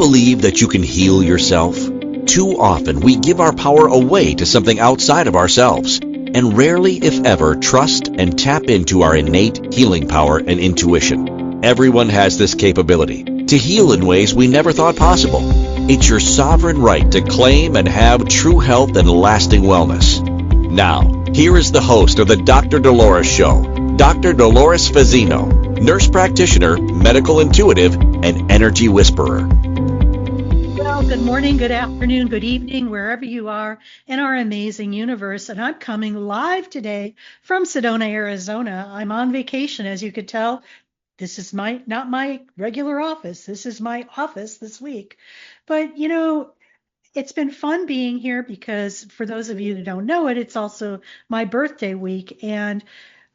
believe that you can heal yourself? Too often we give our power away to something outside of ourselves, and rarely, if ever, trust and tap into our innate healing power and intuition. Everyone has this capability to heal in ways we never thought possible. It's your sovereign right to claim and have true health and lasting wellness. Now, here is the host of the Dr. Dolores Show, Dr. Dolores Fazzino, nurse practitioner, medical intuitive, and energy whisperer. Well, good morning, good afternoon, good evening, wherever you are in our amazing universe. And I'm coming live today from Sedona, Arizona. I'm on vacation, as you could tell. This is not my regular office. This is my office this week. But, it's been fun being here because for those of you that don't know it, it's also my birthday week. And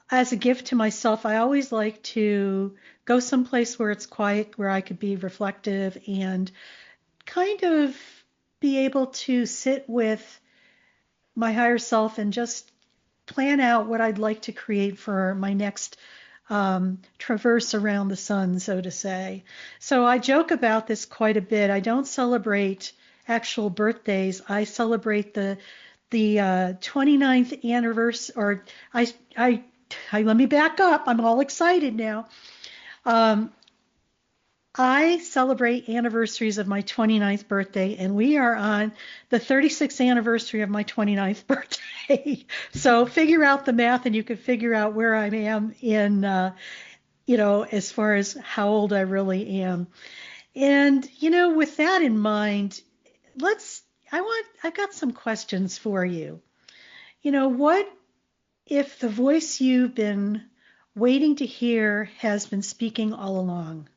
as a gift to myself, I always like to go someplace where it's quiet, where I could be reflective and kind of be able to sit with my higher self and just plan out what I'd like to create for my next traverse around the sun, so to say. So I joke about this quite a bit. I don't celebrate actual birthdays. I celebrate the 29th anniversary, or I let me back up. I'm all excited now. I celebrate anniversaries of my 29th birthday, and we are on the 36th anniversary of my 29th birthday. So figure out the math, and you can figure out where I am in, as far as how old I really am. And, with that in mind, I've got some questions for you. What if the voice you've been waiting to hear has been speaking all along?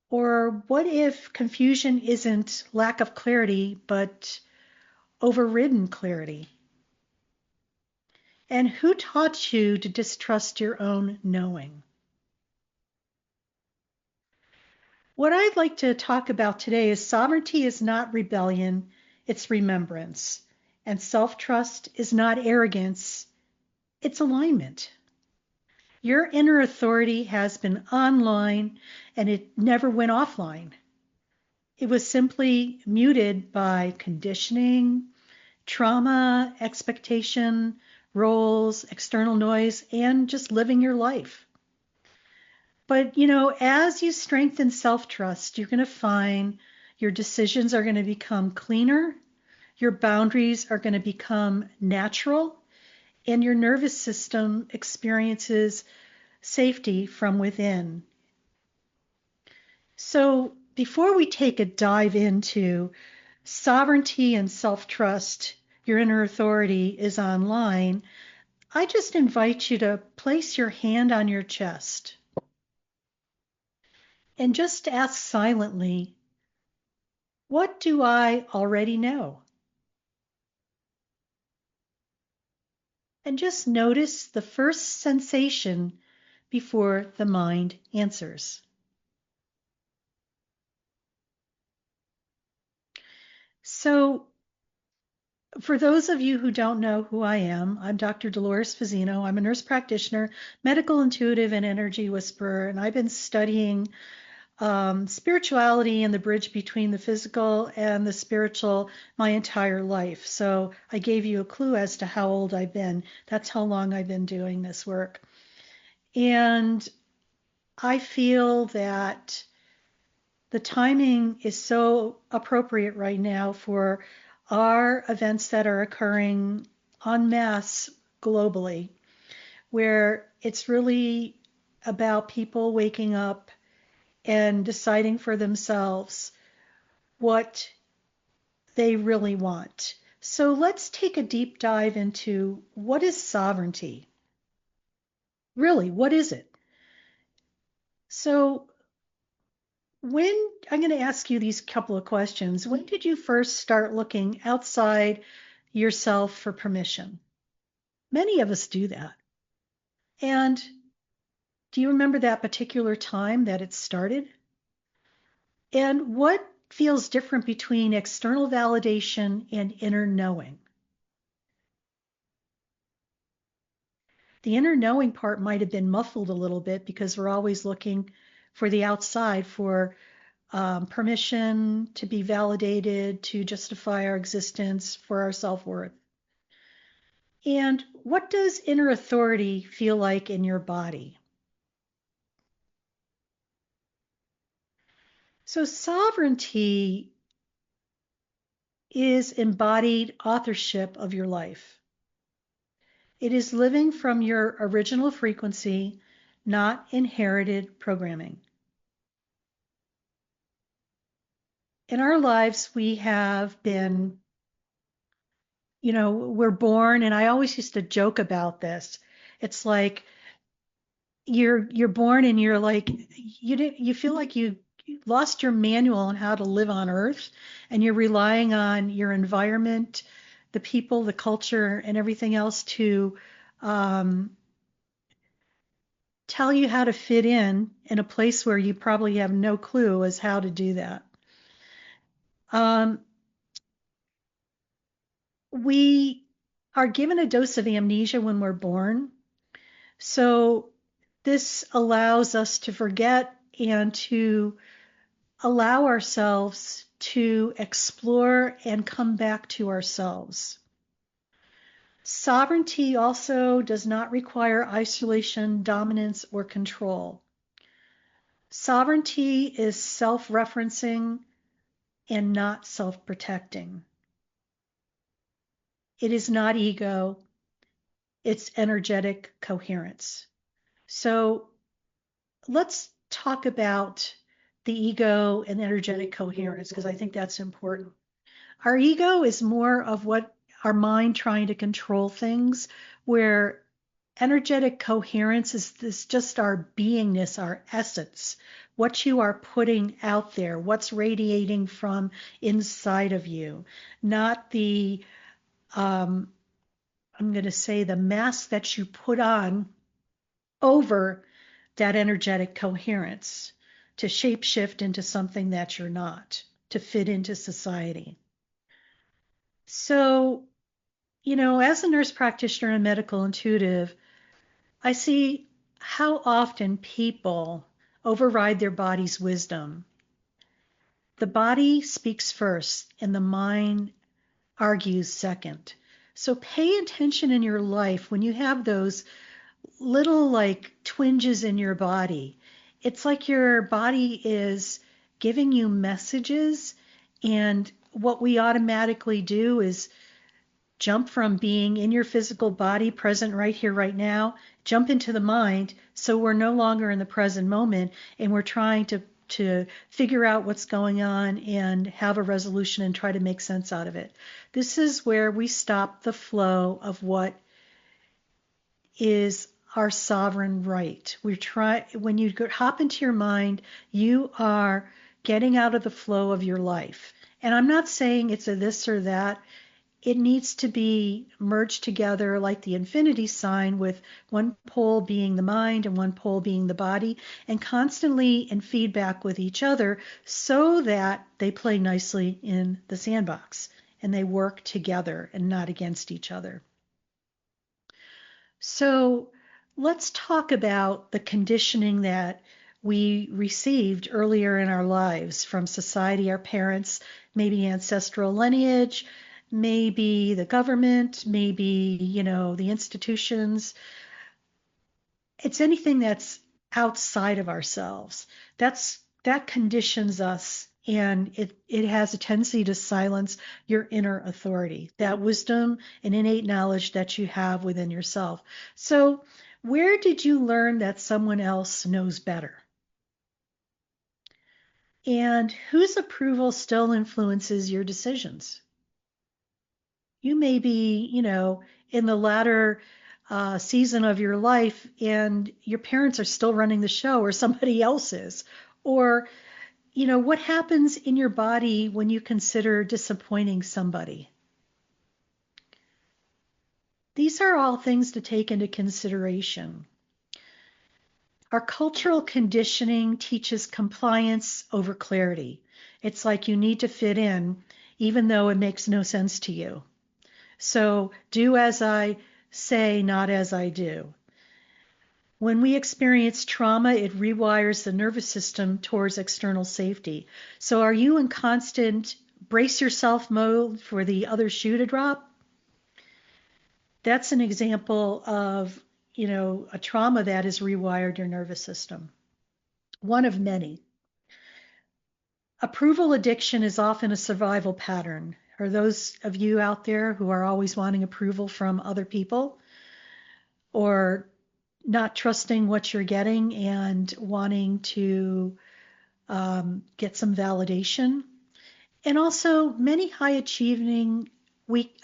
Or what if confusion isn't lack of clarity, but overridden clarity? And who taught you to distrust your own knowing? What I'd like to talk about today is sovereignty is not rebellion, it's remembrance. And self-trust is not arrogance, it's alignment. Your inner authority has been online and it never went offline. It was simply muted by conditioning, trauma, expectation, roles, external noise, and just living your life. But, as you strengthen self-trust, you're going to find your decisions are going to become cleaner, your boundaries are going to become natural, and your nervous system experiences safety from within. So before we take a dive into sovereignty and self-trust, your inner authority is online, I just invite you to place your hand on your chest and just ask silently, what do I already know? And just notice the first sensation before the mind answers. So for those of you who don't know who I am, I'm Dr. Dolores Fazzino. I'm a nurse practitioner, medical intuitive, and energy whisperer, and I've been studying spirituality and the bridge between the physical and the spiritual my entire life. So I gave you a clue as to how old I've been. That's how long I've been doing this work. And I feel that the timing is so appropriate right now for our events that are occurring en masse globally, where it's really about people waking up and deciding for themselves what they really want. So let's take a deep dive into what is sovereignty? Really, what is it? So I'm going to ask you these couple of questions. When did you first start looking outside yourself for permission? Many of us do that. And do you remember that particular time that it started? And what feels different between external validation and inner knowing? The inner knowing part might have been muffled a little bit because we're always looking for the outside for permission to be validated, to justify our existence for our self-worth. And what does inner authority feel like in your body? So sovereignty is embodied authorship of your life. It is living from your original frequency, not inherited programming. In our lives, we have been, we're born, and I always used to joke about this. It's like you're born and you're like you feel like you lost your manual on how to live on Earth, and you're relying on your environment, the people, the culture, and everything else to tell you how to fit in a place where you probably have no clue as how to do that. We are given a dose of amnesia when we're born. So this allows us to forget and to allow ourselves to explore and come back to ourselves. Sovereignty also does not require isolation, dominance, or control. Sovereignty is self-referencing and not self-protecting. It is not ego, it's energetic coherence. So let's talk about the ego and energetic coherence, because I think that's important. Our ego is more of what our mind trying to control things, where energetic coherence is this just our beingness, our essence, what you are putting out there, what's radiating from inside of you, not the, I'm going to say, the mask that you put on over that energetic coherence to shapeshift into something that you're not, to fit into society. So, as a nurse practitioner and medical intuitive, I see how often people override their body's wisdom. The body speaks first and the mind argues second. So pay attention in your life when you have those little like twinges in your body. It's like your body is giving you messages, and what we automatically do is jump from being in your physical body, present right here, right now, jump into the mind. So we're no longer in the present moment, and we're trying to figure out what's going on and have a resolution and try to make sense out of it. This is where we stop the flow of what is our sovereign right. When you hop into your mind, you are getting out of the flow of your life. And I'm not saying it's a this or that. It needs to be merged together like the infinity sign, with one pole being the mind and one pole being the body, and constantly in feedback with each other so that they play nicely in the sandbox and they work together and not against each other. So let's talk about the conditioning that we received earlier in our lives from society, our parents, maybe ancestral lineage, maybe the government, maybe, the institutions. It's anything that's outside of ourselves. That conditions us, and it has a tendency to silence your inner authority, that wisdom and innate knowledge that you have within yourself. So, where did you learn that someone else knows better? And whose approval still influences your decisions? You may be, in the latter season of your life, and your parents are still running the show, or somebody else is. Or, what happens in your body when you consider disappointing somebody? These are all things to take into consideration. Our cultural conditioning teaches compliance over clarity. It's like you need to fit in, even though it makes no sense to you. So do as I say, not as I do. When we experience trauma, it rewires the nervous system towards external safety. So are you in constant brace yourself mode for the other shoe to drop? That's an example of, a trauma that has rewired your nervous system. One of many. Approval addiction is often a survival pattern. Are those of you out there who are always wanting approval from other people, or not trusting what you're getting and wanting to get some validation? And also, many high achieving,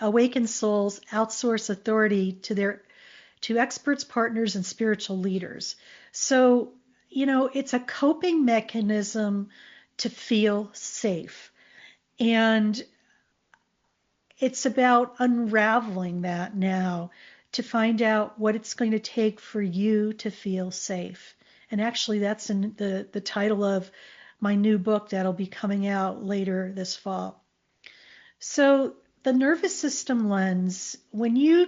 awakened souls outsource authority to experts, partners, and spiritual leaders. So, it's a coping mechanism to feel safe. And it's about unraveling that now to find out what it's going to take for you to feel safe. And actually, that's in the title of my new book that'll be coming out later this fall. So the nervous system lens, when your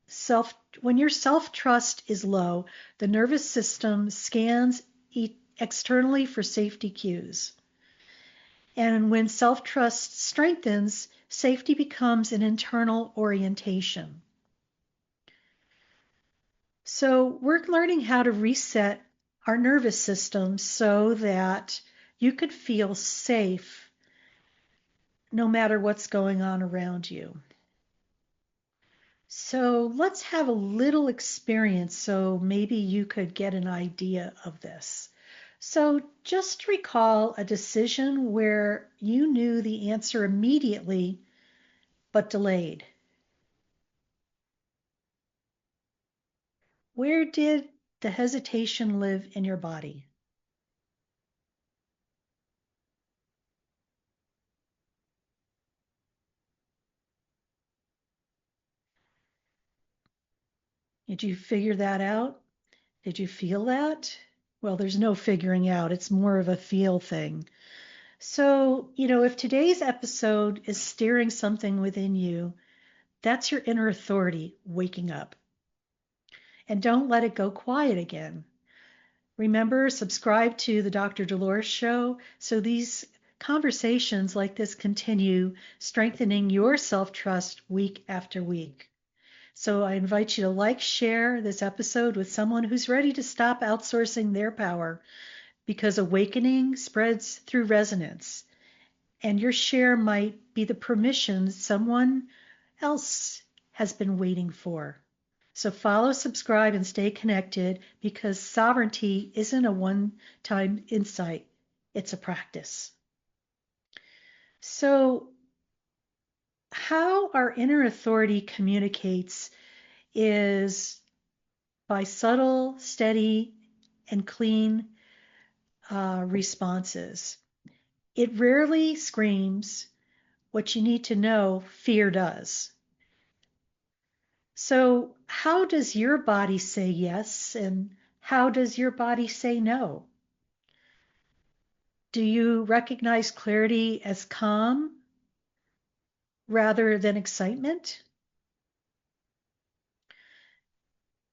self-trust is low, the nervous system scans externally for safety cues. And when self-trust strengthens, safety becomes an internal orientation. So we're learning how to reset our nervous system so that you could feel safe no matter what's going on around you. So let's have a little experience so maybe you could get an idea of this. So just recall a decision where you knew the answer immediately but delayed. Where did the hesitation live in your body? Did you figure that out? Did you feel that? Well, there's no figuring out. It's more of a feel thing. So, if today's episode is stirring something within you, that's your inner authority waking up. And don't let it go quiet again. Remember, subscribe to the Dr. Dolores Show so these conversations like this continue strengthening your self-trust week after week. So I invite you to share this episode with someone who's ready to stop outsourcing their power, because awakening spreads through resonance. And your share might be the permission someone else has been waiting for. So follow, subscribe, and stay connected, because sovereignty isn't a one-time insight. It's a practice. So how our inner authority communicates is by subtle, steady, and clean responses. It rarely screams. What you need to know, fear does. So how does your body say yes, and how does your body say no? Do you recognize clarity as calm rather than excitement?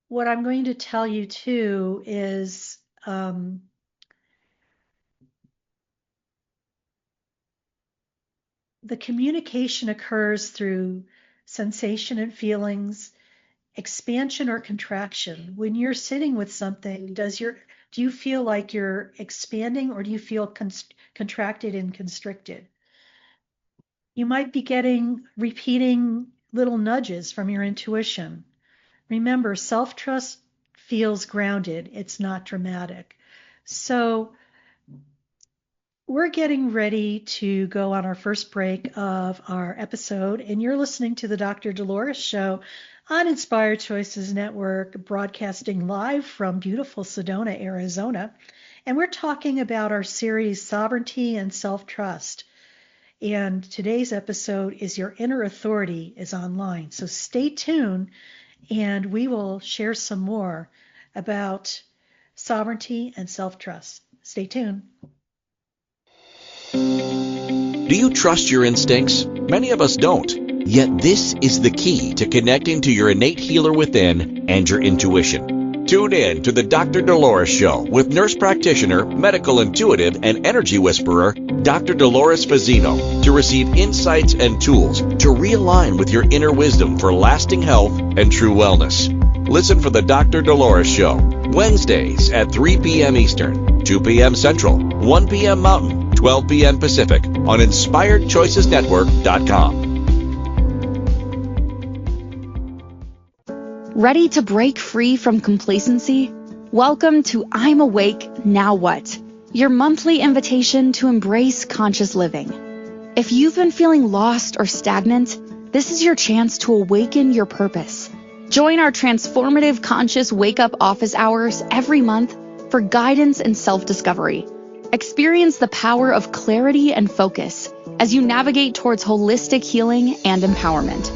What I'm going to tell you too is the communication occurs through sensation and feelings, expansion or contraction. When you're sitting with something, do you feel like you're expanding, or do you feel contracted and constricted? You might be getting repeating little nudges from your intuition. Remember, self-trust feels grounded. It's not dramatic. So we're getting ready to go on our first break of our episode, and you're listening to the Dr. Dolores Show on Inspired Choices Network, broadcasting live from beautiful Sedona, Arizona. And we're talking about our series, Sovereignty and Self-Trust. And today's episode is Your Inner Authority is online. So stay tuned, and we will share some more about sovereignty and self-trust. Stay tuned. Do you trust your instincts? Many of us don't. Yet this is the key to connecting to your innate healer within and your intuition. Tune in to the Dr. Dolores Show with nurse practitioner, medical intuitive, and energy whisperer, Dr. Dolores Fazzino, to receive insights and tools to realign with your inner wisdom for lasting health and true wellness. Listen for the Dr. Dolores Show, Wednesdays at 3 p.m. Eastern, 2 p.m. Central, 1 p.m. Mountain, 12 p.m. Pacific on InspiredChoicesNetwork.com. Ready to break free from complacency? Welcome to I'm Awake, Now What? Your monthly invitation to embrace conscious living. If you've been feeling lost or stagnant, this is your chance to awaken your purpose. Join our transformative conscious wake-up office hours every month for guidance and self-discovery. Experience the power of clarity and focus as you navigate towards holistic healing and empowerment.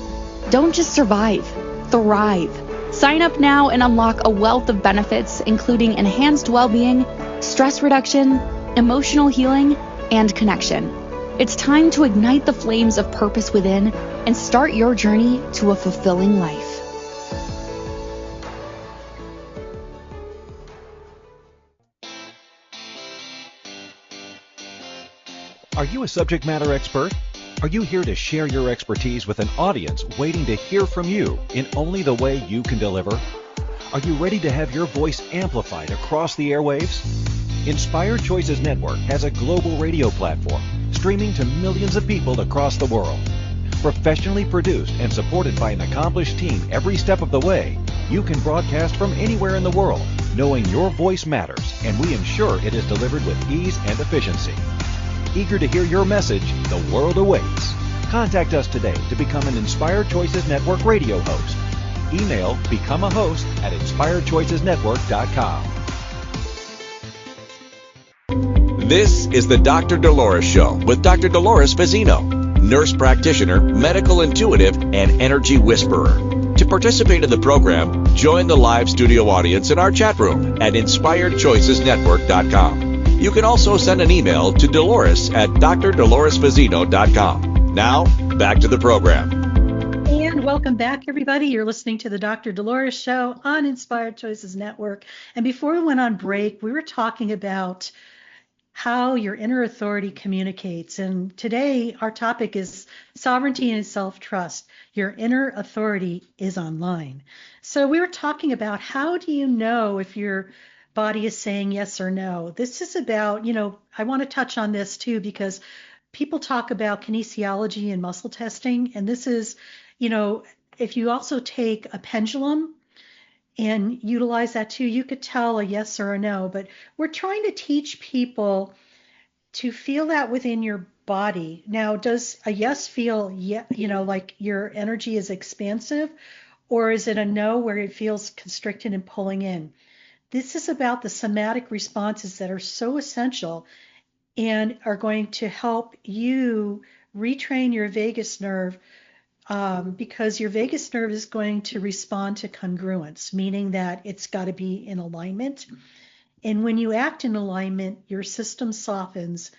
Don't just survive, thrive. Sign up now and unlock a wealth of benefits, including enhanced well-being, stress reduction, emotional healing, and connection. It's time to ignite the flames of purpose within and start your journey to a fulfilling life. Are you a subject matter expert? Are you here to share your expertise with an audience waiting to hear from you in only the way you can deliver? Are you ready to have your voice amplified across the airwaves? Inspired Choices Network has a global radio platform streaming to millions of people across the world. Professionally produced and supported by an accomplished team every step of the way, you can broadcast from anywhere in the world, knowing your voice matters, and we ensure it is delivered with ease and efficiency. Eager to hear your message, the world awaits. Contact us today to become an Inspired Choices Network radio host. Email become a host at inspiredchoicesnetwork.com. This is the Dr. Dolores Show with Dr. Dolores Fazzino, nurse practitioner, medical intuitive, and energy whisperer. To participate in the program, join the live studio audience in our chat room at inspiredchoicesnetwork.com. You can also send an email to Dolores at drdoloresfazzino.com. Now, back to the program. And welcome back, everybody. You're listening to the Dr. Dolores Show on Inspired Choices Network. And before we went on break, we were talking about how your inner authority communicates. And today, our topic is sovereignty and self-trust. Your inner authority is online. So we were talking about how do you know if your body is saying yes or no. This is about, I want to touch on this too, because people talk about kinesiology and muscle testing. And this is, if you also take a pendulum and utilize that too, you could tell a yes or a no. But we're trying to teach people to feel that within your body. Now, does a yes feel, like your energy is expansive, or is it a no where it feels constricted and pulling in? This is about the somatic responses that are so essential and are going to help you retrain your vagus nerve, because your vagus nerve is going to respond to congruence, meaning that it's got to be in alignment. And when you act in alignment, your system softens.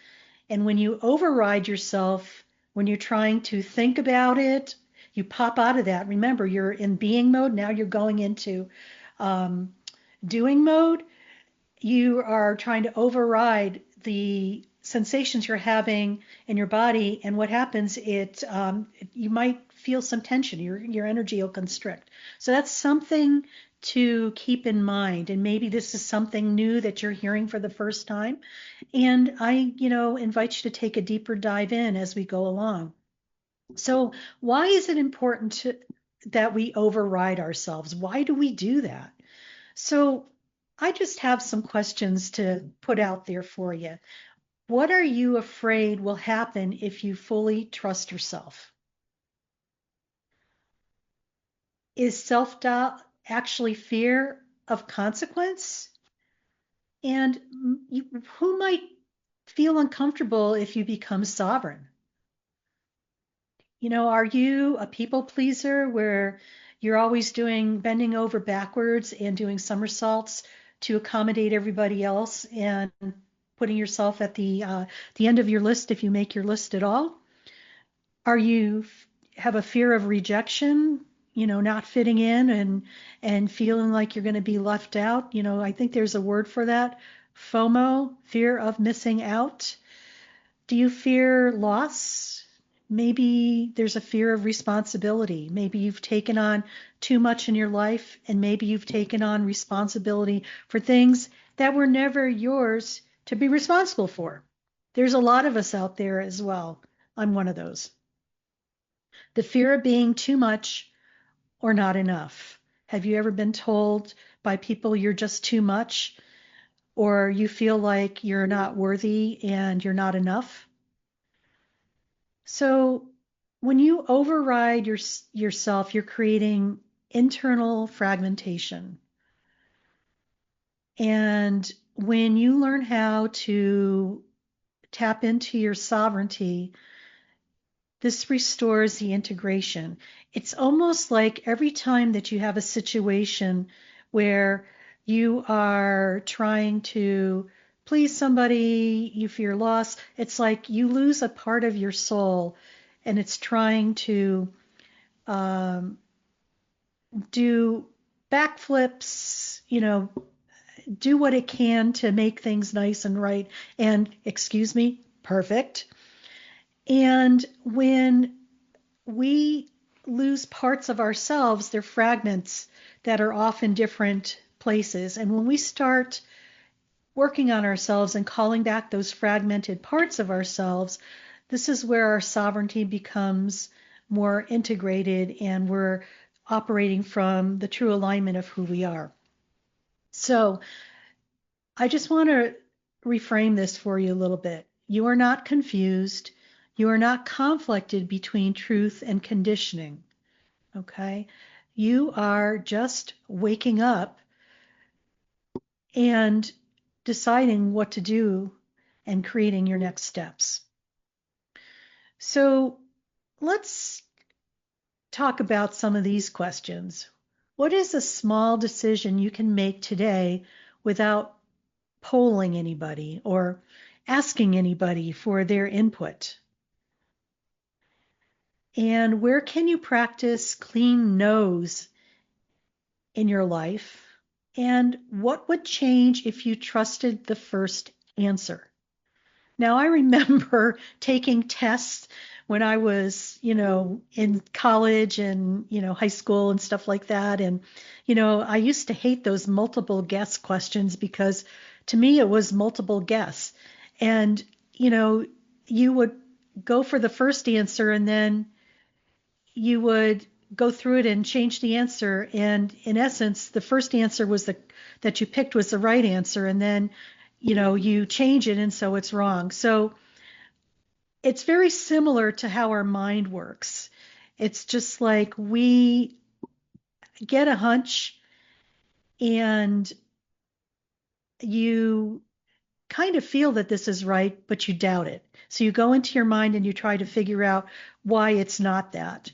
And when you override yourself, when you're trying to think about it, you pop out of that. Remember, you're in being mode. Now you're going into doing mode. You are trying to override the sensations you're having in your body, and what happens, you might feel some tension. Your energy will constrict. So that's something to keep in mind. And maybe this is something new that you're hearing for the first time. And I, invite you to take a deeper dive in as we go along. So why is it important that we override ourselves? Why do we do that? So I just have some questions to put out there for you. What are you afraid will happen if you fully trust yourself? Is self-doubt actually fear of consequence? And who might feel uncomfortable if you become sovereign? Are you a people pleaser where you're always bending over backwards and doing somersaults to accommodate everybody else and putting yourself at the end of your list if you make your list at all? Are you have a fear of rejection? not fitting in and feeling like you're going to be left out. I think there's a word for that. FOMO, fear of missing out. Do you fear loss? Maybe there's a fear of responsibility. Maybe you've taken on too much in your life, and maybe you've taken on responsibility for things that were never yours to be responsible for. There's a lot of us out there as well. I'm one of those. The fear of being too much or not enough. Have you ever been told by people you're just too much, or you feel like you're not worthy and you're not enough? So when you override yourself, you're creating internal fragmentation. And when you learn how to tap into your sovereignty, this restores the integration. It's almost like every time that you have a situation where you are trying to please somebody, you fear loss, it's like you lose a part of your soul, and it's trying to do backflips, do what it can to make things nice and right and, excuse me, perfect. And when we lose parts of ourselves, they're fragments that are off in different places. And when we start working on ourselves and calling back those fragmented parts of ourselves, this is where our sovereignty becomes more integrated, and we're operating from the true alignment of who we are. So I just want to reframe this for you a little bit. You are not confused. You are not conflicted between truth and conditioning. Okay? You are just waking up and deciding what to do and creating your next steps. So let's talk about some of these questions. What is a small decision you can make today without polling anybody or asking anybody for their input? And where can you practice clean no's in your life? And what would change if you trusted the first answer? Now, I remember taking tests when I was, in college and, high school and stuff like that. And, I used to hate those multiple guess questions because to me it was multiple guess. And, you would go for the first answer and then you would go through it and change the answer. And in essence, the first answer was that you picked was the right answer. And then, you change it, and so it's wrong. So it's very similar to how our mind works. It's just like we get a hunch and you kind of feel that this is right, but you doubt it. So you go into your mind and you try to figure out why it's not that.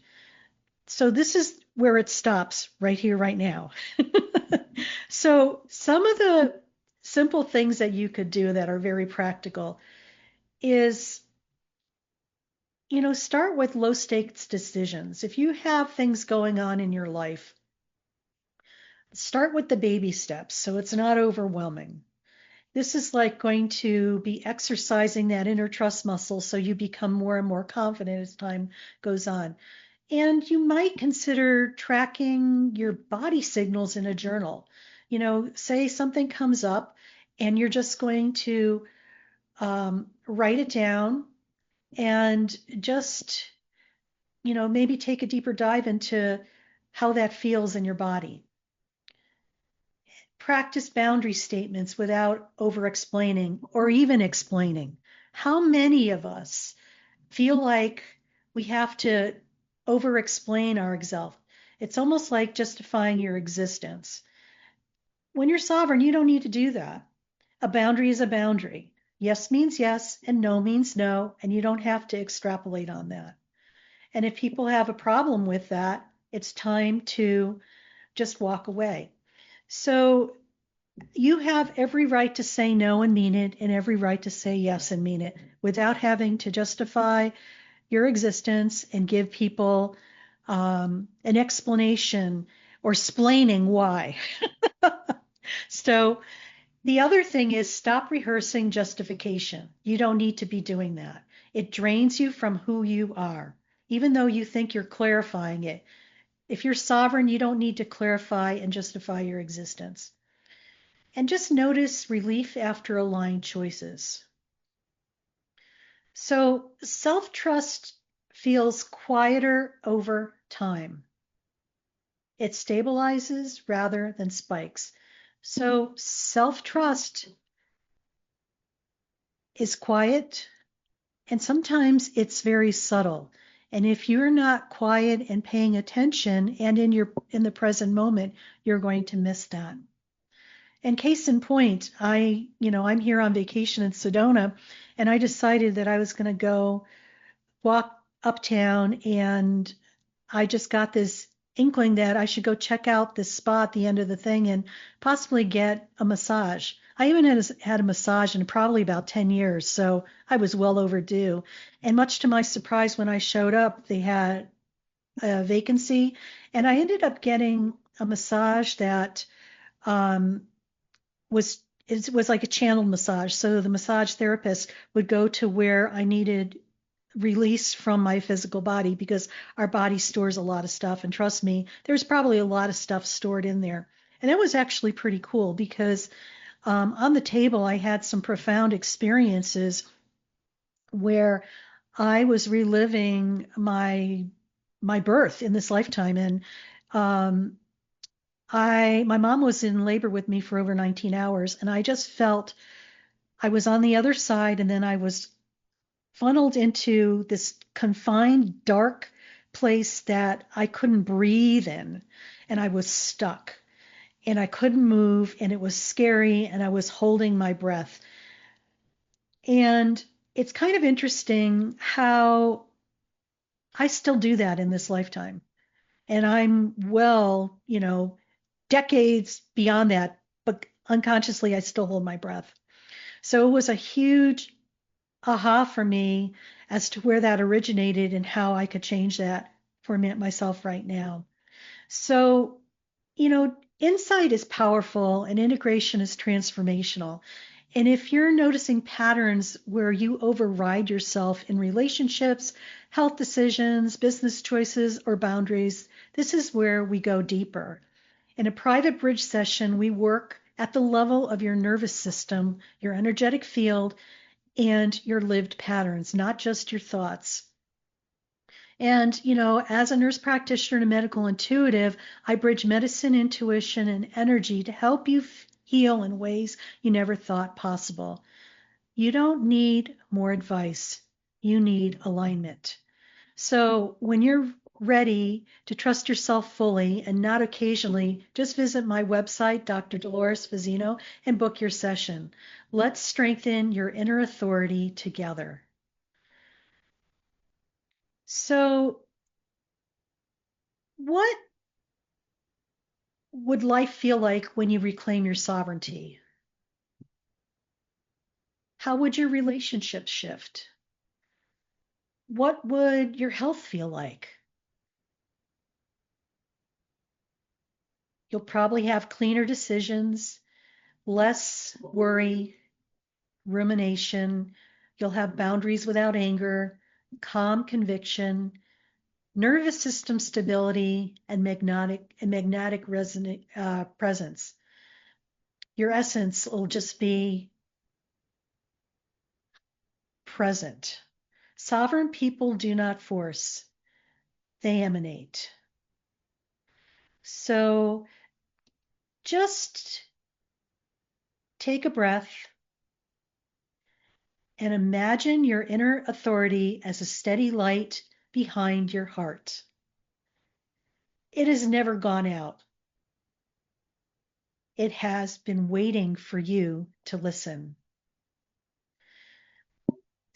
So this is where it stops right here, right now. So some of the simple things that you could do that are very practical is, start with low stakes decisions. If you have things going on in your life, start with the baby steps so it's not overwhelming. This is like going to be exercising that inner trust muscle so you become more and more confident as time goes on. And you might consider tracking your body signals in a journal. Say something comes up and you're just going to write it down and just, maybe take a deeper dive into how that feels in your body. Practice boundary statements without over-explaining or even explaining. How many of us feel like we have to over-explain ourselves? It's almost like justifying your existence. When you're sovereign, you don't need to do that. A boundary is a boundary. Yes means yes, and no means no, and you don't have to extrapolate on that. And if people have a problem with that, it's time to just walk away. So you have every right to say no and mean it, and every right to say yes and mean it, without having to justify your existence and give people an explanation or splaining why. So the other thing is stop rehearsing justification. You don't need to be doing that. It drains you from who you are, even though you think you're clarifying it. If you're sovereign, you don't need to clarify and justify your existence. And just notice relief after aligned choices. So self-trust feels quieter over time. It stabilizes rather than spikes. So self-trust is quiet, and sometimes it's very subtle. And if you're not quiet and paying attention and in the present moment, you're going to miss that. And case in point, I'm here on vacation in Sedona, and I decided that I was going to go walk uptown, and I just got this inkling that I should go check out this spa at the end of the thing and possibly get a massage. I haven't had a massage in probably about 10 years, so I was well overdue. And much to my surprise, when I showed up, they had a vacancy, and I ended up getting a massage that um, was it was like a channeled massage. So the massage therapist would go to where I needed release from my physical body, because our body stores a lot of stuff. And trust me, there's probably a lot of stuff stored in there. And it was actually pretty cool because on the table, I had some profound experiences where I was reliving my birth in this lifetime. And um, my mom was in labor with me for over 19 hours, and I just felt I was on the other side, and then I was funneled into this confined, dark place that I couldn't breathe in, and I was stuck, and I couldn't move, and it was scary, and I was holding my breath. And it's kind of interesting how I still do that in this lifetime. And I'm decades beyond that, but unconsciously I still hold my breath. So it was a huge aha for me as to where that originated and how I could change that for myself right now. So, insight is powerful and integration is transformational. And if you're noticing patterns where you override yourself in relationships, health decisions, business choices, or boundaries, this is where we go deeper. In a private bridge session, we work at the level of your nervous system, your energetic field, and your lived patterns, not just your thoughts. And, as a nurse practitioner and a medical intuitive, I bridge medicine, intuition, and energy to help you heal in ways you never thought possible. You don't need more advice. You need alignment. So when you're ready to trust yourself fully and not occasionally, just visit my website, Dr. Dolores Fazzino, and book your session. Let's strengthen your inner authority together. So what would life feel like when you reclaim your sovereignty? How would your relationships shift? What would your health feel like? You'll probably have cleaner decisions, less worry, rumination. You'll have boundaries without anger, calm conviction, nervous system stability, and magnetic presence. Your essence will just be present. Sovereign people do not force, they emanate. So just take a breath and imagine your inner authority as a steady light behind your heart. It has never gone out. It has been waiting for you to listen.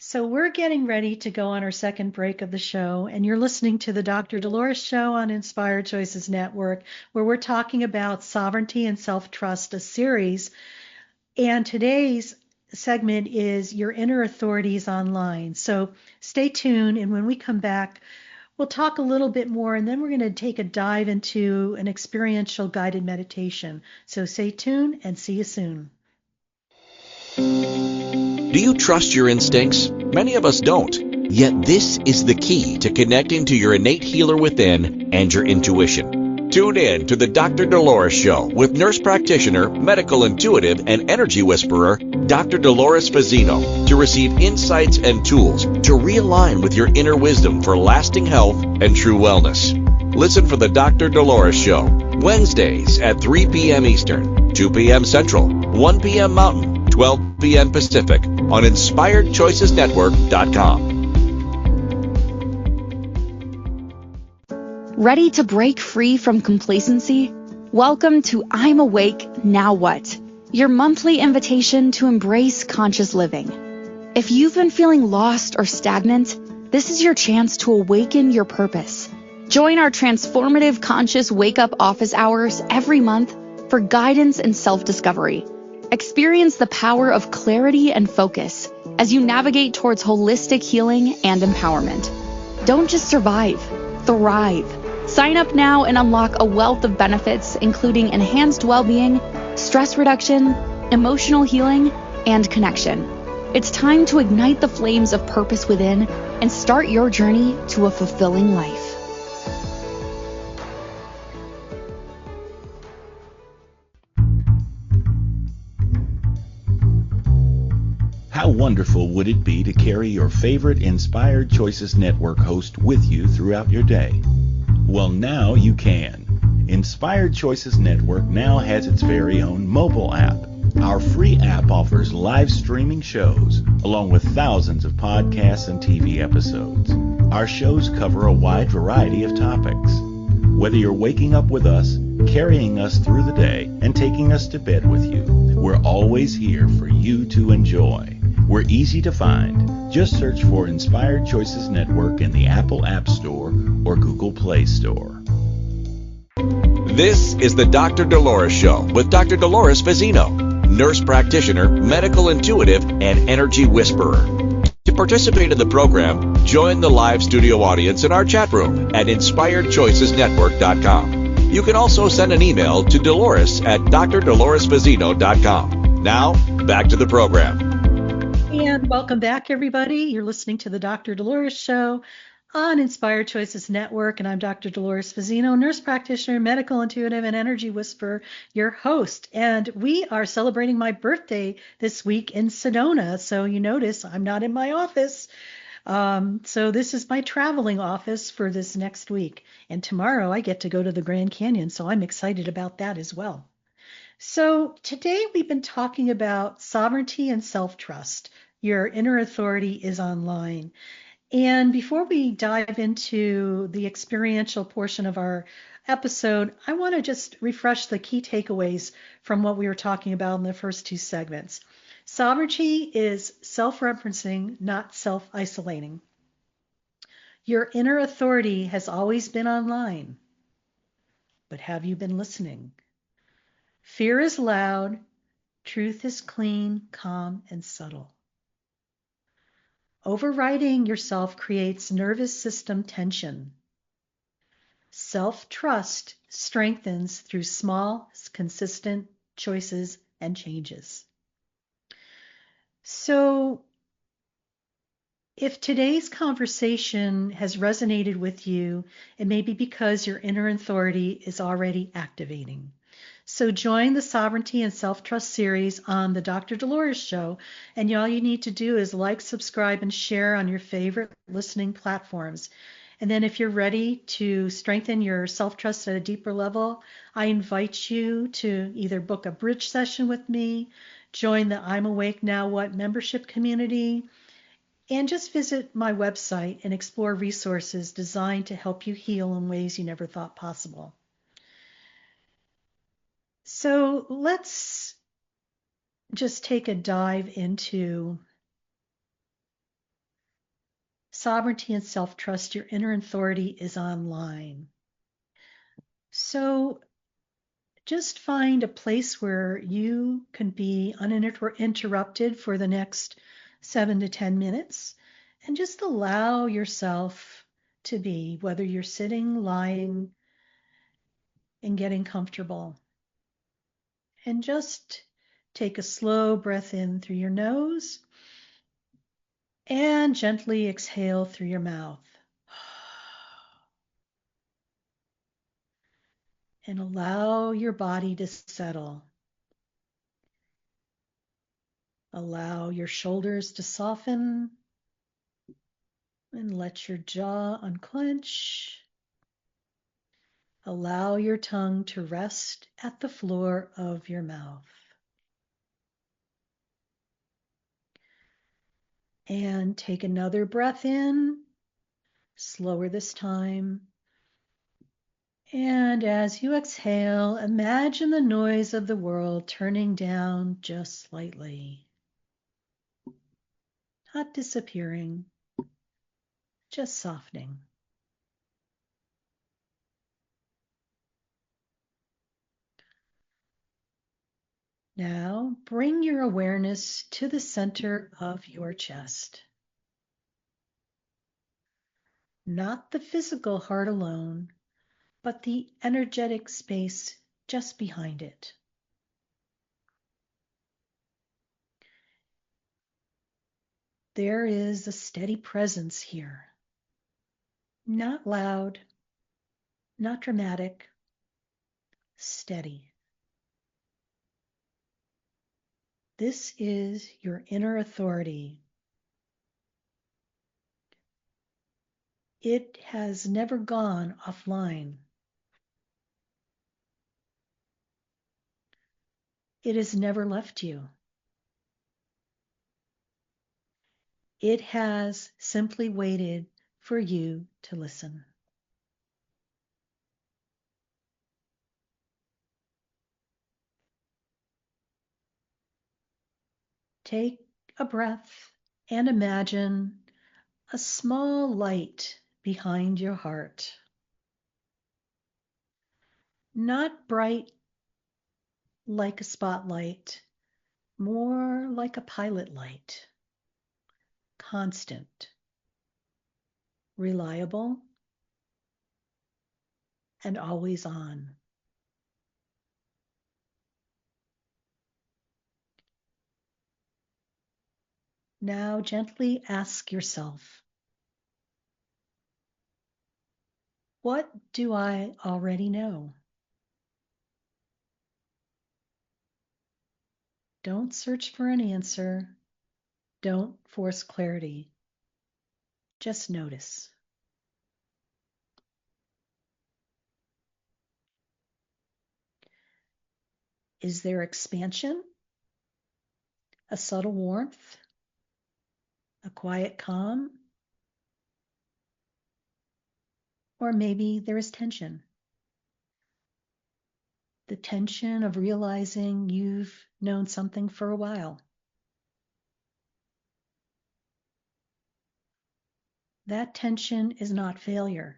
So we're getting ready to go on our second break of the show, and you're listening to the Dr. Dolores Show on Inspired Choices Network, where we're talking about sovereignty and self-trust, a series. And today's segment is Your Inner Authorities Online. So stay tuned, and when we come back, We'll talk a little bit more, and then we're going to take a dive into an experiential guided meditation. So stay tuned and see you soon. Do you trust your instincts? Many of us don't. Yet this is the key to connecting to your innate healer within and your intuition. Tune in to the Dr. Dolores Show with nurse practitioner, medical intuitive, and energy whisperer, Dr. Dolores Fazzino, to receive insights and tools to realign with your inner wisdom for lasting health and true wellness. Listen for the Dr. Dolores Show, Wednesdays at 3 p.m. Eastern, 2 p.m. Central, 1 p.m. Mountain, 12 p.m. Pacific on InspiredChoicesNetwork.com. Ready to break free from complacency? Welcome to I'm Awake, Now What? Your monthly invitation to embrace conscious living. If you've been feeling lost or stagnant, this is your chance to awaken your purpose. Join our transformative conscious wake-up office hours every month for guidance and self-discovery. Experience the power of clarity and focus as you navigate towards holistic healing and empowerment. Don't just survive, thrive. Sign up now and unlock a wealth of benefits, including enhanced well-being, stress reduction, emotional healing, and connection. It's time to ignite the flames of purpose within and start your journey to a fulfilling life. How wonderful would it be to carry your favorite Inspired Choices Network host with you throughout your day? Well, now you can. Inspired Choices Network now has its very own mobile app. Our free app offers live streaming shows, along with thousands of podcasts and TV episodes. Our shows cover a wide variety of topics. Whether you're waking up with us, carrying us through the day, and taking us to bed with you, we're always here for you to enjoy. We're easy to find. Just search for Inspired Choices Network in the Apple App Store or Google Play Store. This is the Dr. Dolores Show with Dr. Dolores Fazzino, nurse practitioner, medical intuitive, and energy whisperer. To participate in the program, join the live studio audience in our chat room at InspiredChoicesNetwork.com. You can also send an email to Dolores at drdoloresfazzino.com. Now, back to the program. And welcome back, everybody. You're listening to the Dr. Dolores Show on Inspired Choices Network, and I'm Dr. Dolores Fazzino, nurse practitioner, medical intuitive, and energy whisperer, your host. And we are celebrating my birthday this week in Sedona. So you notice I'm not in my office. So this is my traveling office for this next week. And tomorrow I get to go to the Grand Canyon, so I'm excited about that as well. So today we've been talking about sovereignty and self-trust. Your inner authority is online. And before we dive into the experiential portion of our episode, I want to just refresh the key takeaways from what we were talking about in the first two segments. Sovereignty is self-referencing, not self-isolating. Your inner authority has always been online, but have you been listening? Fear is loud, truth is clean, calm, and subtle. Overriding yourself creates nervous system tension. Self-trust strengthens through small, consistent choices and changes. So, if today's conversation has resonated with you, it may be because your inner authority is already activating. So join the Sovereignty and Self-Trust series on the Dr. Dolores Show, and all you need to do is like, subscribe, and share on your favorite listening platforms. And then if you're ready to strengthen your self-trust at a deeper level, I invite you to either book a bridge session with me, join the I'm Awake Now What membership community, and just visit my website and explore resources designed to help you heal in ways you never thought possible. So let's just take a dive into sovereignty and self-trust. Your inner authority is online. So just find a place where you can be uninterrupted for the next 7 to 10 minutes and just allow yourself to be, whether you're sitting, lying, and getting comfortable. And just take a slow breath in through your nose and gently exhale through your mouth. And allow your body to settle. Allow your shoulders to soften and let your jaw unclench. Allow your tongue to rest at the floor of your mouth. And take another breath in, slower this time. And as you exhale, imagine the noise of the world turning down just slightly. Not disappearing, just softening. Now bring your awareness to the center of your chest. Not the physical heart alone, but the energetic space just behind it. There is a steady presence here. Not loud, not dramatic, steady. This is your inner authority. It has never gone offline. It has never left you. It has simply waited for you to listen. Take a breath and imagine a small light behind your heart. Not bright like a spotlight, more like a pilot light. Constant, reliable, and always on. Now gently ask yourself, what do I already know? Don't search for an answer. Don't force clarity. Just notice. Is there expansion? A subtle warmth? A quiet calm? Or maybe there is tension. The tension of realizing you've known something for a while. That tension is not failure.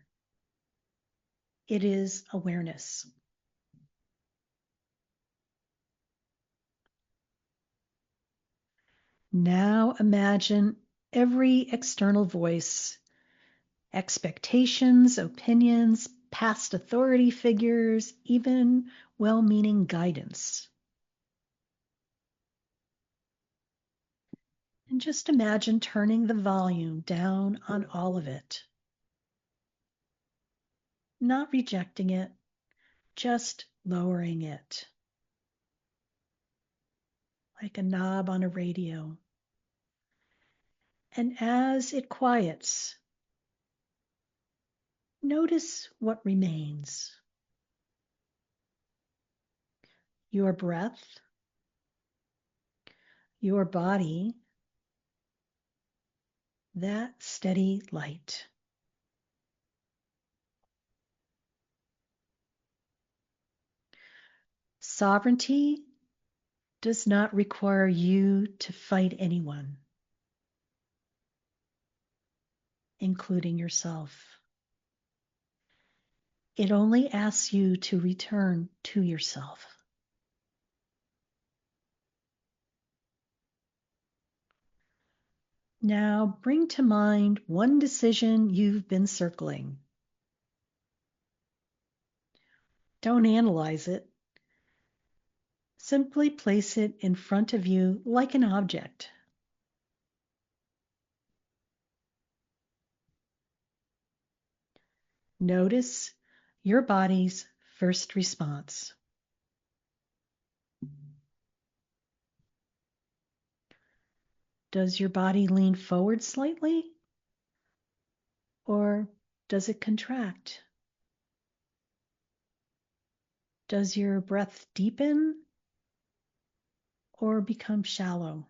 It is awareness. Now imagine every external voice, expectations, opinions, past authority figures, even well-meaning guidance. And just imagine turning the volume down on all of it. Not rejecting it, just lowering it. Like a knob on a radio. And as it quiets, notice what remains. Your breath, your body, that steady light. Sovereignty does not require you to fight anyone, including yourself. It only asks you to return to yourself. Now bring to mind one decision you've been circling. Don't analyze it. Simply place it in front of you like an object. Notice your body's first response. Does your body lean forward slightly? Or does it contract? Does your breath deepen or become shallow?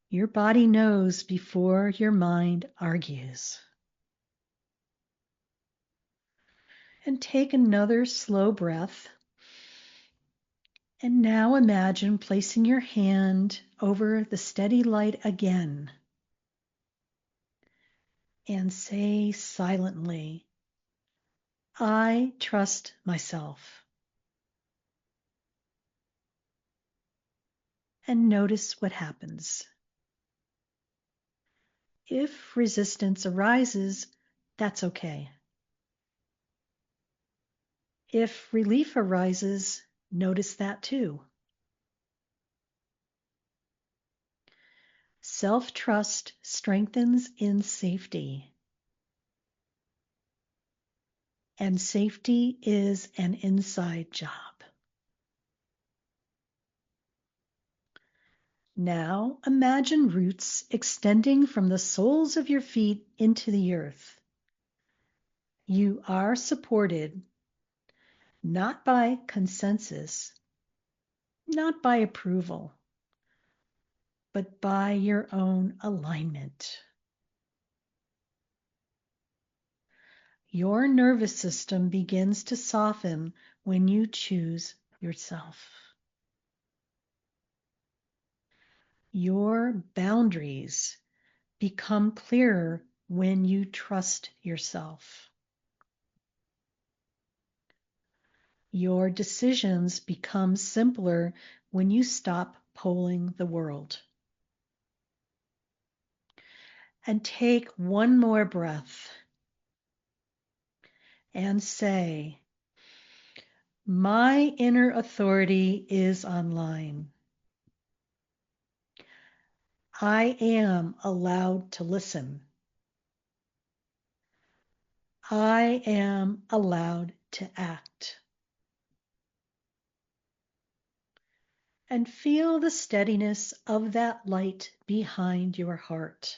Your body knows before your mind argues. And take another slow breath. And now imagine placing your hand over the steady light again. And say silently, I trust myself. And notice what happens. If resistance arises, that's okay. If relief arises, notice that too. Self-trust strengthens in safety. And safety is an inside job. Now imagine roots extending from the soles of your feet into the earth. You are supported not by consensus, not by approval, but by your own alignment. Your nervous system begins to soften when you choose yourself. Your boundaries become clearer when you trust yourself. Your decisions become simpler when you stop polling the world. And take one more breath and say, my inner authority is online. I am allowed to listen. I am allowed to act. And feel the steadiness of that light behind your heart.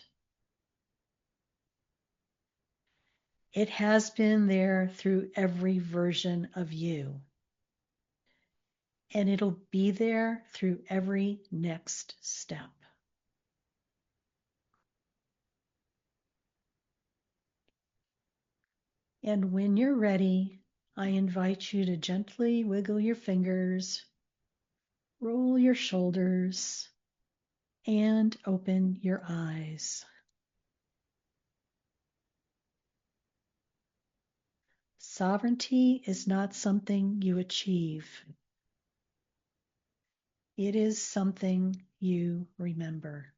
It has been there through every version of you. And it'll be there through every next step. And when you're ready, I invite you to gently wiggle your fingers, roll your shoulders, and open your eyes. Sovereignty is not something you achieve. It is something you remember.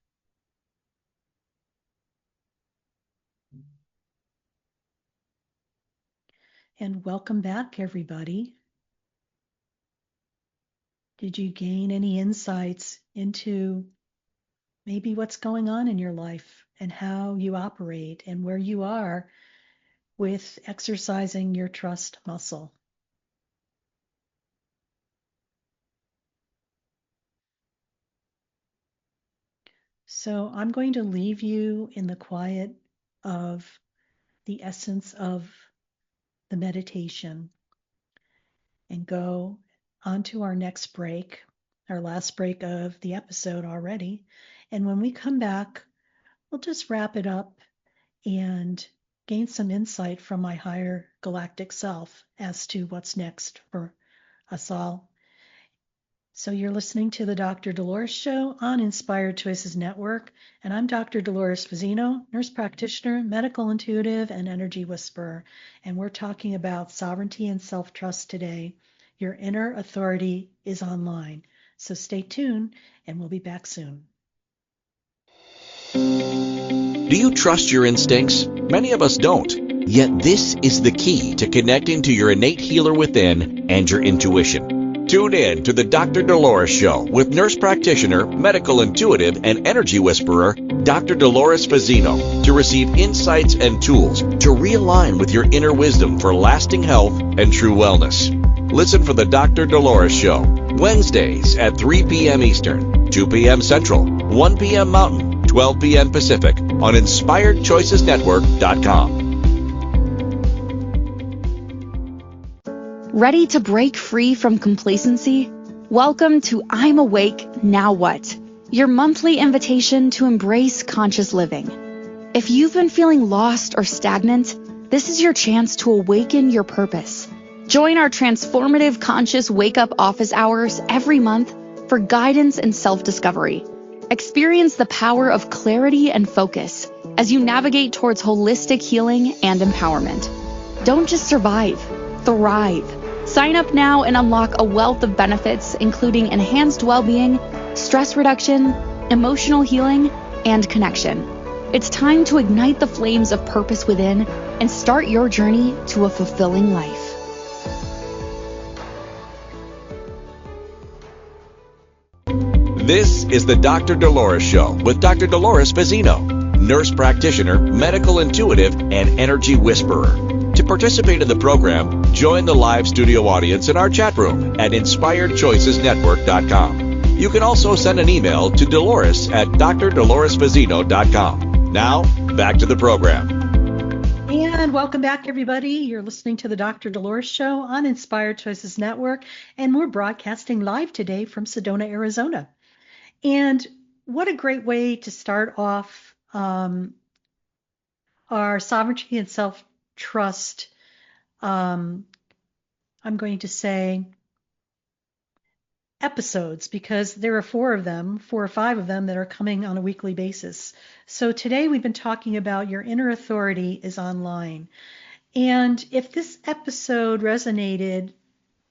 And welcome back, everybody. Did you gain any insights into maybe what's going on in your life and how you operate and where you are with exercising your trust muscle? So I'm going to leave you in the quiet of the essence of the meditation and go on to our next break, our last break of the episode already. And when we come back, we'll just wrap it up and gain some insight from my higher galactic self as to what's next for us all. So you're listening to the Dr. Dolores Show on Inspired Choices Network, and I'm Dr. Dolores Fazzino, nurse practitioner, medical intuitive, and energy whisperer, and we're talking about sovereignty and self-trust today. Your inner authority is online. So stay tuned, and we'll be back soon. Do you trust your instincts? Many of us don't. Yet this is the key to connecting to your innate healer within and your intuition. Tune in to the Dr. Dolores Show with nurse practitioner, medical intuitive, and energy whisperer, Dr. Dolores Fazzino, to receive insights and tools to realign with your inner wisdom for lasting health and true wellness. Listen for the Dr. Dolores Show, Wednesdays at 3 p.m. Eastern, 2 p.m. Central, 1 p.m. Mountain, 12 p.m. Pacific on InspiredChoicesNetwork.com. Ready to break free from complacency? Welcome to I'm Awake, Now What? Your monthly invitation to embrace conscious living. If you've been feeling lost or stagnant, this is your chance to awaken your purpose. Join our transformative conscious wake-up office hours every month for guidance and self-discovery. Experience the power of clarity and focus as you navigate towards holistic healing and empowerment. Don't just survive, thrive. Sign up now and unlock a wealth of benefits, including enhanced well-being, stress reduction, emotional healing, and connection. It's time to ignite the flames of purpose within and start your journey to a fulfilling life. This is the Dr. Dolores Show with Dr. Dolores Fazzino, nurse practitioner, medical intuitive, and energy whisperer. To participate in the program, join the live studio audience in our chat room at InspiredChoicesNetwork.com. You can also send an email to Dolores at drdoloresfazzino.com. Now, back to the program. And welcome back, everybody. You're listening to the Dr. Dolores Show on Inspired Choices Network, and we're broadcasting live today from Sedona, Arizona. And what a great way to start off our sovereignty and self-trust. I'm going to say episodes, because there are 4 or 5 of them that are coming on a weekly basis. So today we've been talking about your inner authority is online. And if this episode resonated,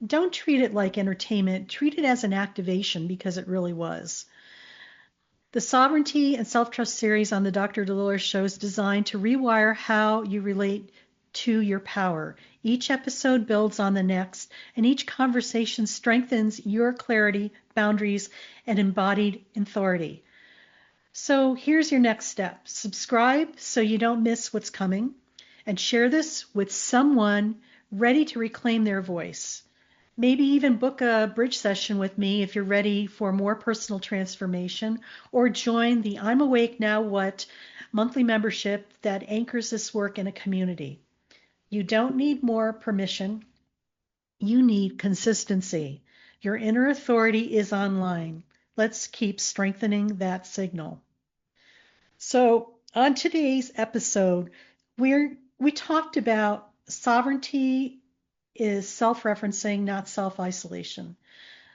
don't treat it like entertainment. Treat it as an activation, because it really was. The Sovereignty and Self-Trust series on the Dr. Dolores Show is designed to rewire how you relate to your power. Each episode builds on the next, and each conversation strengthens your clarity, boundaries, and embodied authority. So here's your next step. Subscribe so you don't miss what's coming, and share this with someone ready to reclaim their voice. Maybe even book a bridge session with me if you're ready for more personal transformation, or join the I'm Awake Now What monthly membership that anchors this work in a community. You don't need more permission. You need consistency. Your inner authority is online. Let's keep strengthening that signal. So on today's episode, we talked about sovereignty is self-referencing, not self-isolation.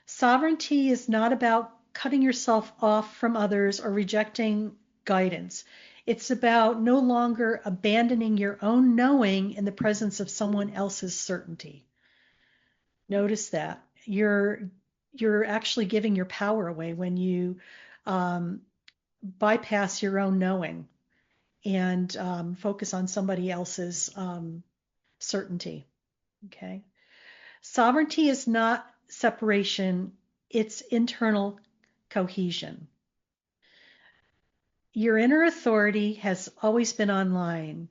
Sovereignty is not about cutting yourself off from others or rejecting guidance. It's about no longer abandoning your own knowing in the presence of someone else's certainty. Notice that. You're actually giving your power away when you bypass your own knowing and focus on somebody else's certainty. Okay. Sovereignty is not separation, it's internal cohesion. Your inner authority has always been online.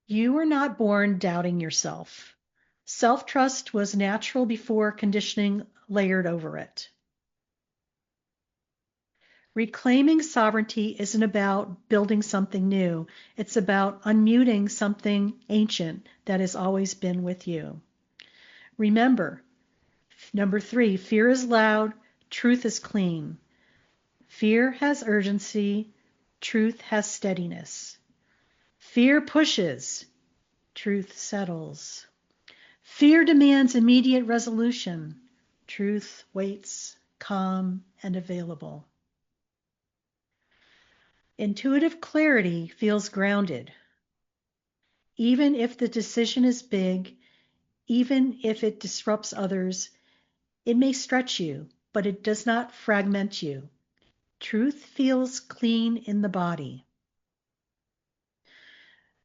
You were not born doubting yourself. Self-trust was natural before conditioning layered over it. Reclaiming sovereignty isn't about building something new. It's about unmuting something ancient that has always been with you. Remember, number 3, fear is loud, truth is clean. Fear has urgency, truth has steadiness. Fear pushes, truth settles. Fear demands immediate resolution, truth waits, calm and available. Intuitive clarity feels grounded. Even if the decision is big, even if it disrupts others, It may stretch you, but it does not fragment you. Truth feels clean in the body.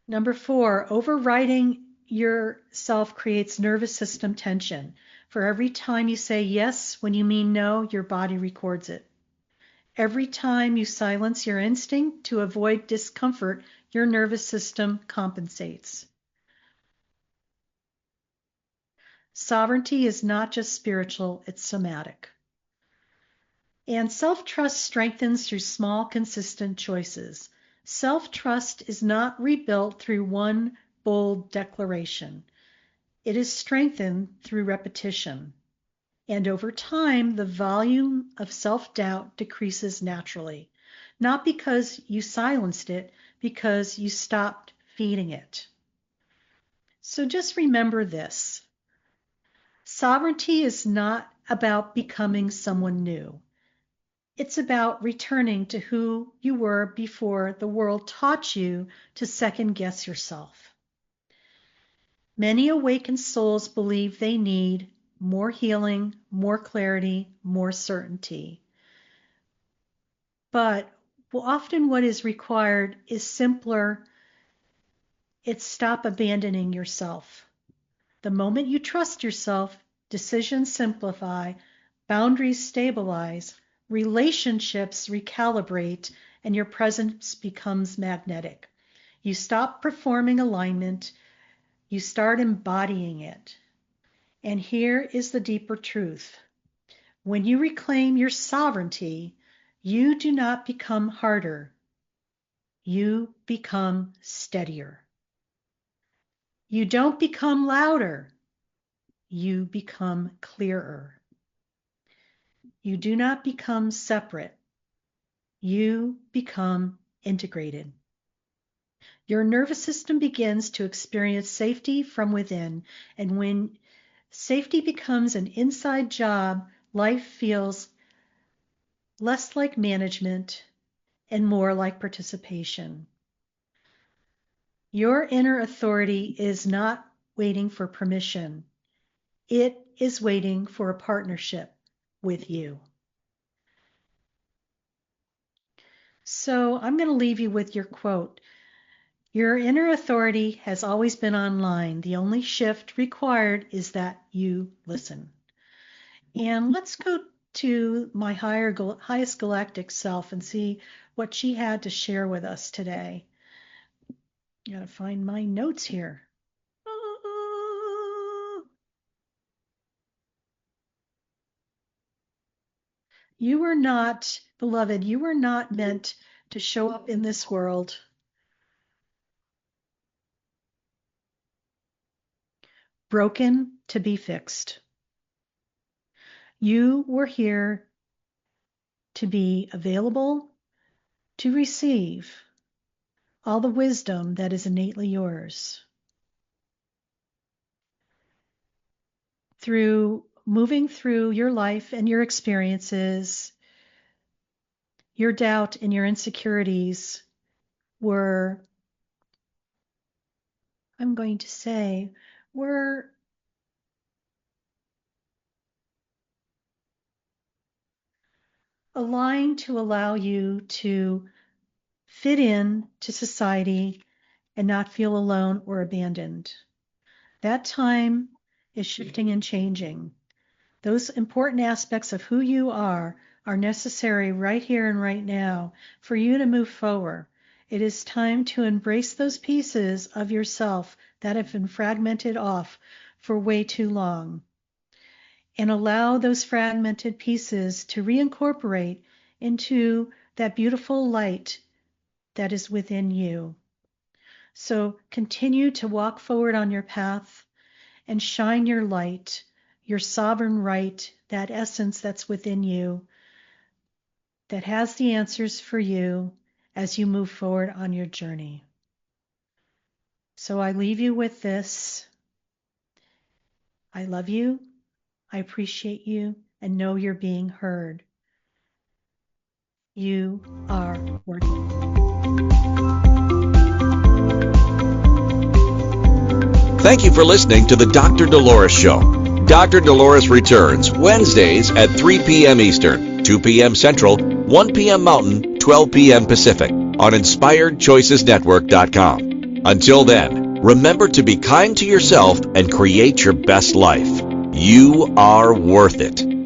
Number 4, overriding yourself creates nervous system tension. For every time you say yes when you mean no, your body records it. Every time you silence your instinct to avoid discomfort, your nervous system compensates. Sovereignty is not just spiritual, it's somatic. And self-trust strengthens through small, consistent choices. Self-trust is not rebuilt through one bold declaration. It is strengthened through repetition. And over time, the volume of self-doubt decreases naturally, not because you silenced it, because you stopped feeding it. So just remember this. Sovereignty is not about becoming someone new. It's about returning to who you were before the world taught you to second-guess yourself. Many awakened souls believe they need more healing, more clarity, more certainty. But often what is required is simpler. It's stop abandoning yourself. The moment you trust yourself, decisions simplify, boundaries stabilize, relationships recalibrate, and your presence becomes magnetic. You stop performing alignment, you start embodying it. And here is the deeper truth. When you reclaim your sovereignty, you do not become harder, you become steadier. You don't become louder, you become clearer. You do not become separate. You become integrated. Your nervous system begins to experience safety from within, and when safety becomes an inside job, life feels less like management and more like participation. Your inner authority is not waiting for permission. It is waiting for a partnership with you. So I'm going to leave you with your quote. Your inner authority has always been online. The only shift required is that you listen. And let's go to my highest galactic self and see what she had to share with us today. I gotta find my notes here. You were not, beloved, you were not meant to show up in this world broken to be fixed. You were here to be available to receive all the wisdom that is innately yours. Through moving through your life and your experiences, your doubt and your insecurities were, I'm going to say, were aligned to allow you to fit in to society and not feel alone or abandoned. That time is shifting and changing. Those important aspects of who you are necessary right here and right now for you to move forward. It is time to embrace those pieces of yourself that have been fragmented off for way too long, and allow those fragmented pieces to reincorporate into that beautiful light that is within you. So continue to walk forward on your path and shine your light, your sovereign right, that essence that's within you, that has the answers for you as you move forward on your journey. So I leave you with this. I love you, I appreciate you, and know you're being heard. You are working. Thank you for listening to the Dr. Dolores Show. Dr. Dolores returns Wednesdays at 3 p.m. Eastern, 2 p.m. Central, 1 p.m. Mountain, 12 p.m. Pacific on InspiredChoicesNetwork.com. Until then, remember to be kind to yourself and create your best life. You are worth it.